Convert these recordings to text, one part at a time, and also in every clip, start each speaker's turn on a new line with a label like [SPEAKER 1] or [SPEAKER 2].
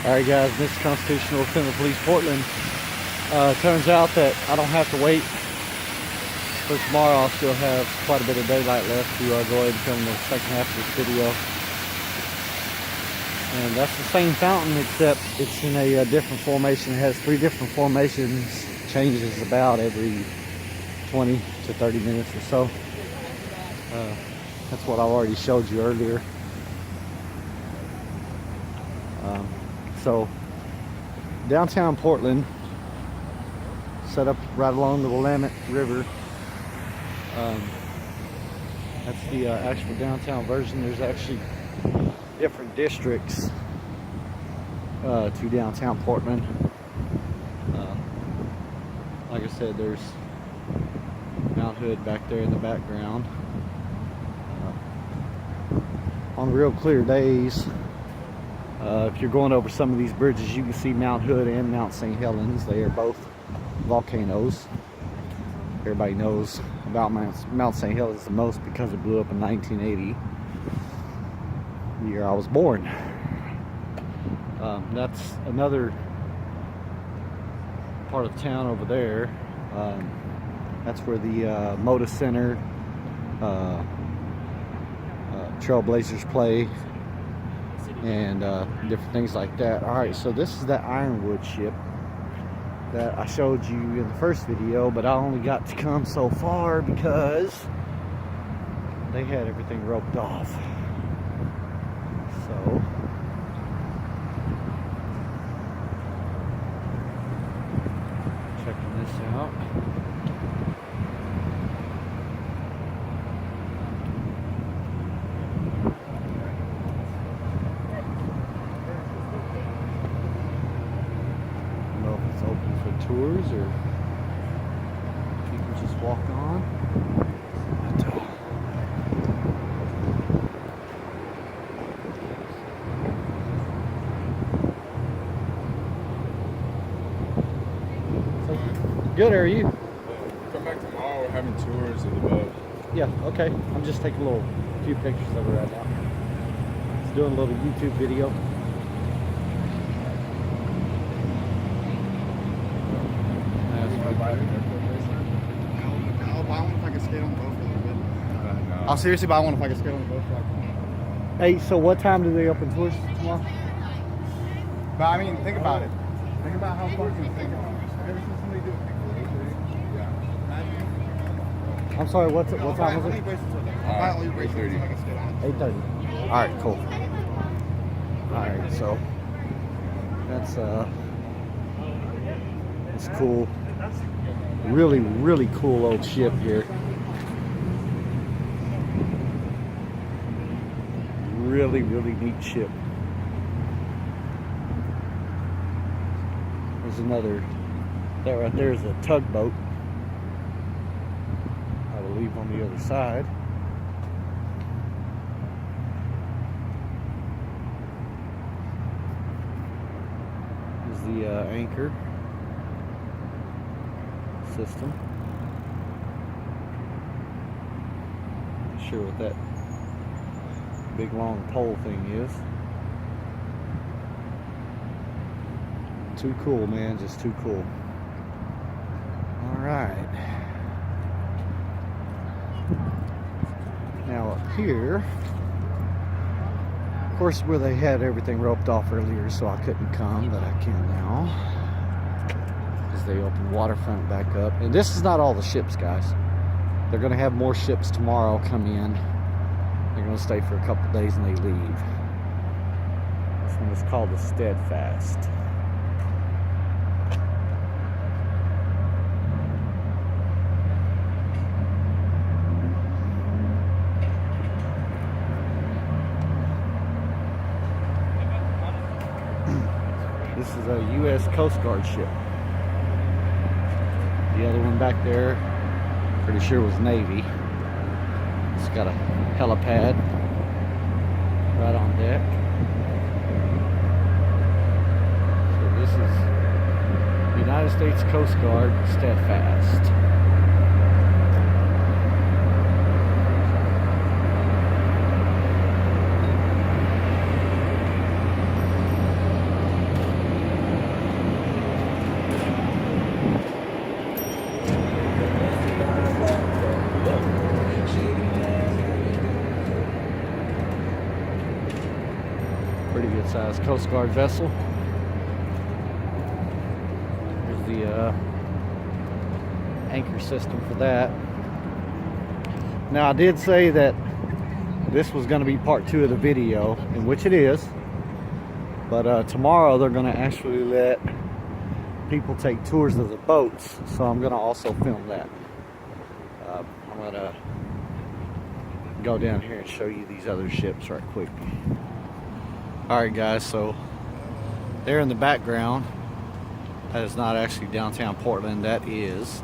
[SPEAKER 1] Alright guys, this is Constitutional Defender Police Portland. Turns out that I don't have to wait for tomorrow. I'll still have quite a bit of daylight left to go ahead and film the second half of this video. And that's the same fountain, except it's in a different formation. It has 3 different formations, changes about every 20 to 30 minutes or so. That's what I already showed you earlier. So downtown Portland, set up right along the Willamette River. That's the actual downtown version. There's actually different districts to downtown Portland. Like I said, there's Mount Hood back there in the background. On real clear days, if you're going over some of these bridges, you can see Mount Hood and Mount St. Helens. They are both volcanoes. Everybody knows about Mount St. Helens the most because it blew up in 1980, the year I was born. That's another part of town over there. That's where the Moda Center, Trailblazers play, and different things like that. Alright, so this is that Ironwood ship that I showed you in the first video, but I only got to come so far because they had everything roped off. So checking this out. Tours, or people just walk on. Good, how are you?
[SPEAKER 2] Come back tomorrow. We're having tours of the boat.
[SPEAKER 1] Yeah, okay. I'm just taking a few pictures of it right now. Just doing a little YouTube video.
[SPEAKER 3] I'll buy one if I can skate on the boat for a little bit. No. I'll seriously buy one if I can skate on the boat for like.
[SPEAKER 1] Hey, so what time do they open tours tomorrow?
[SPEAKER 3] But I mean, think about it. Think about how far you think about it. Ever seen somebody do it? Yeah.
[SPEAKER 1] I'm sorry, what time was it?
[SPEAKER 3] I'll buy all your bracelets if I can skate on.
[SPEAKER 1] 8:30. Alright, cool. Alright, so that's it's cool. Really, really cool old ship here. Really, really neat ship. There's another, that right there is a tugboat, I believe, on the other side. There's the anchor system. Not sure what that big long pole thing is. Too cool, man, just too cool. Alright. Now up here, of course, where they had everything roped off earlier, so I couldn't come, but I can now. They open waterfront back up, and this is not all the ships, guys. They're going to have more ships tomorrow come in. They're going to stay for a couple days and they leave. This one is called the Steadfast. This is a U.S. Coast Guard ship. The other one back there, pretty sure was Navy. It's got a helipad right on deck. So this is United States Coast Guard Steadfast. Pretty good sized Coast Guard vessel. Here's the anchor system for that. Now I did say that this was going to be part 2 of the video, in which it is, but tomorrow they're going to actually let people take tours of the boats, so I'm going to also film that. I'm going to go down here and show you these other ships right quick. Alright guys, so there in the background, that is not actually downtown Portland, that is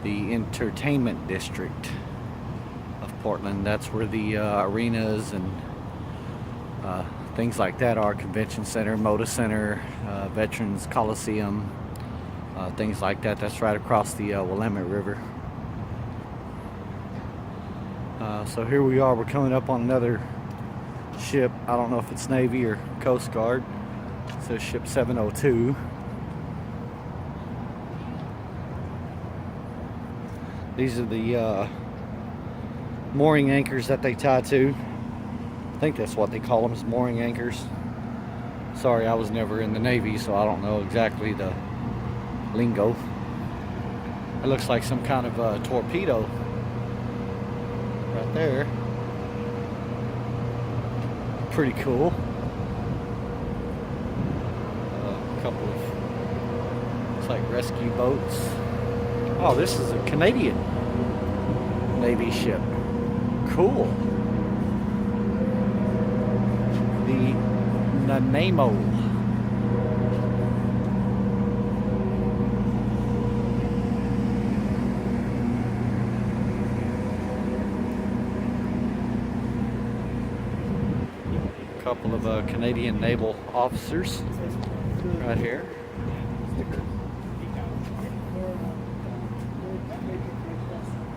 [SPEAKER 1] the entertainment district of Portland. That's where the arenas and things like that are. Convention Center, Moda Center, Veterans Coliseum, things like that. That's right across the Willamette River. So here we are, we're coming up on another ship. I don't know if it's Navy or Coast Guard. It says ship 702. These are the mooring anchors that they tie to. I think that's what they call them, is mooring anchors. Sorry, I was never in the Navy, so I don't know exactly the lingo. It looks like some kind of torpedo right there. Pretty cool. A couple of, looks like rescue boats. Oh, this is a Canadian Navy ship. Cool. The Nanaimo. A couple of Canadian naval officers right here.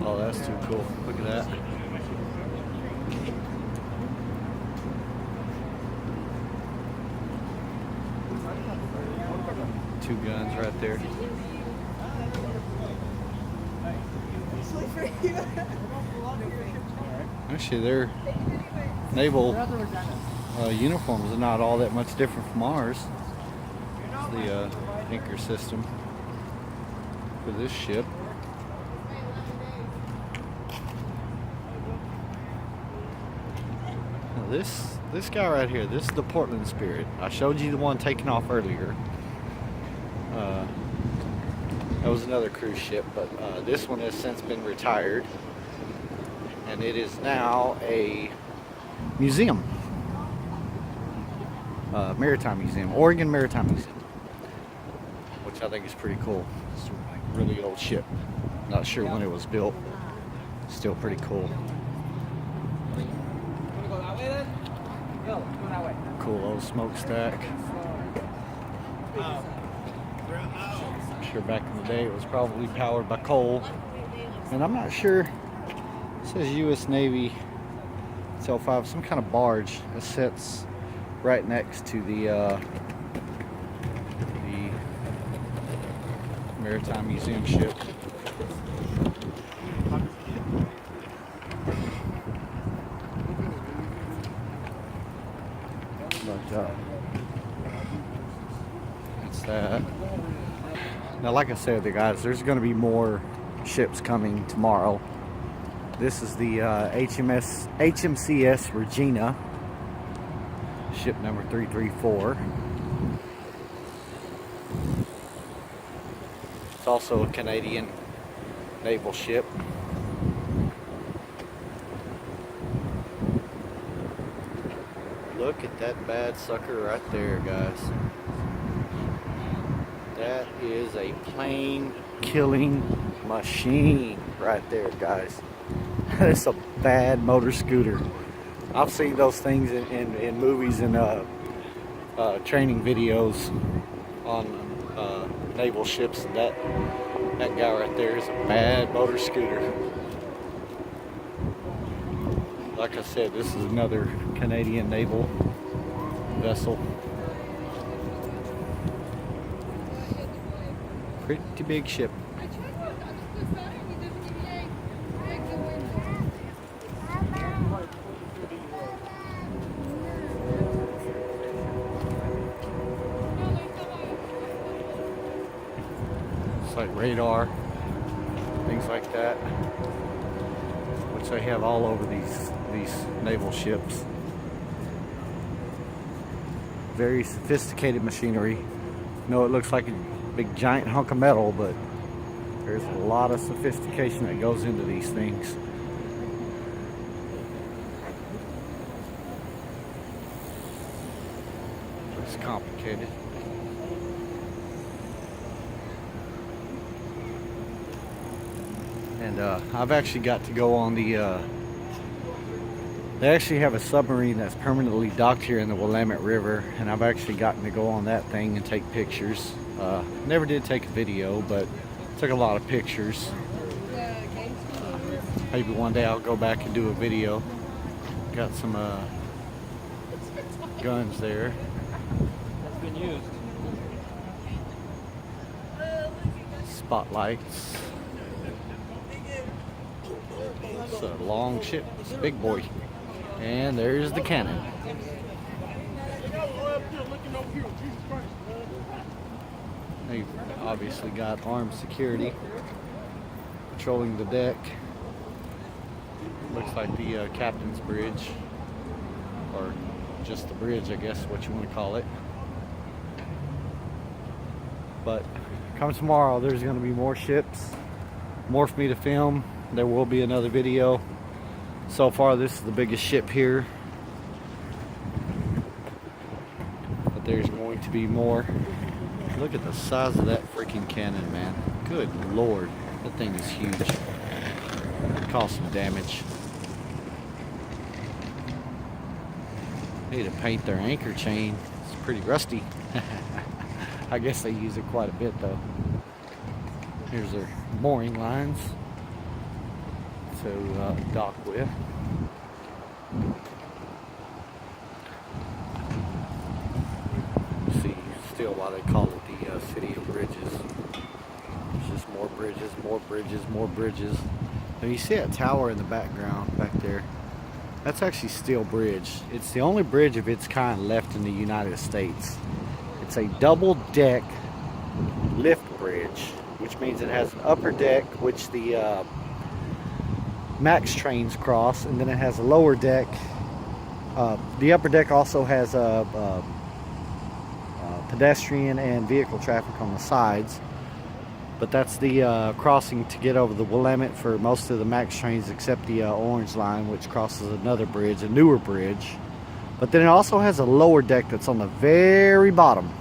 [SPEAKER 1] Oh, that's too cool. Look at that. Two guns right there. Actually, their naval uniforms are not all that much different from ours. It's the anchor system for this ship. Now this guy right here, this is the Portland Spirit. I showed you the one taking off earlier. That was another cruise ship, but this one has since been retired, and it is now a museum, maritime museum, Oregon Maritime Museum, which I think is pretty cool. It's a really old ship. Not sure when it was built. Still pretty cool. Cool old smokestack. I'm sure back in the day it was probably powered by coal. And I'm not sure, it says U.S. Navy SL5, some kind of barge that sits right next to the Maritime Museum ship. But that's that. Now, like I said, guys, there's going to be more ships coming tomorrow. This is the HMCS Regina, ship number 334. It's also a Canadian naval ship. Look at that bad sucker right there, guys. That is a plane killing machine right there, guys. It's a bad motor scooter. I've seen those things in movies and training videos on naval ships, and that guy right there is a bad motor scooter. Like I said, this is another Canadian naval vessel. Pretty big ship. like radar, things like that, which they have all over these naval ships. Very sophisticated machinery. No, it looks like a big giant hunk of metal, but there's a lot of sophistication that goes into these things. It's complicated. And I've actually got to go on the they actually have a submarine that's permanently docked here in the Willamette River, and I've actually gotten to go on that thing and take pictures. Never did take a video, but took a lot of pictures. Maybe one day I'll go back and do a video. Got some guns there.
[SPEAKER 2] That's been used.
[SPEAKER 1] Spotlights. It's a long ship. It's a big boy. And there's the cannon. They've obviously got armed security patrolling the deck. Looks like the captain's bridge, or just the bridge, I guess, what you want to call it. But come tomorrow, there's going to be more ships, more for me to film. There will be another video. So far, this is the biggest ship here, but there's going to be more. Look at the size of that freaking cannon, man. Good Lord, that thing is huge. Caused some damage. Need to paint their anchor chain. It's pretty rusty. I guess they use it quite a bit though. Here's their mooring lines to dock with. See still why they call it the city of bridges. There's just more bridges, more bridges, more bridges. Now you see that tower in the background back there? That's actually steel bridge. It's the only bridge of its kind left in the United States. It's a double deck lift bridge, which means it has an upper deck which the Max trains cross, and then it has a lower deck. The upper deck also has a pedestrian and vehicle traffic on the sides, but that's the crossing to get over the Willamette for most of the Max trains, except the Orange Line, which crosses another bridge, a newer bridge. But then it also has a lower deck that's on the very bottom,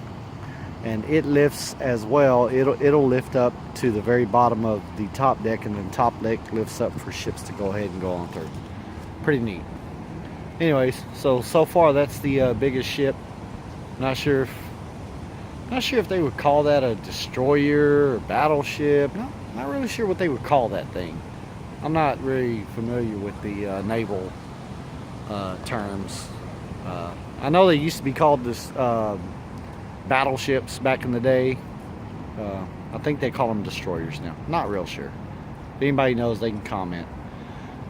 [SPEAKER 1] and it lifts as well. It'll lift up to the very bottom of the top deck, and then top deck lifts up for ships to go ahead and go on through. Pretty neat. Anyways, so far that's the biggest ship. Not sure if they would call that a destroyer or battleship. No, not really sure what they would call that thing. I'm not really familiar with the naval terms. I know they used to be called this battleships back in the day. I think they call them destroyers now. Not real sure. If anybody knows, they can comment.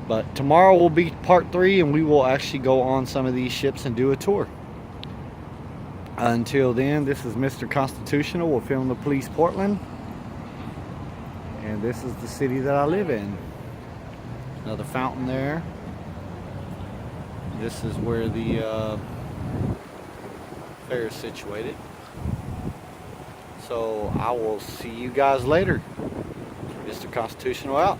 [SPEAKER 1] But tomorrow will be part 3, and we will actually go on some of these ships and do a tour. Until then, this is Mr. Constitutional. We'll film the Police Portland. And this is the city that I live in. Another fountain there. This is where the fair is situated. So I will see you guys later. Mr. Constitutional out.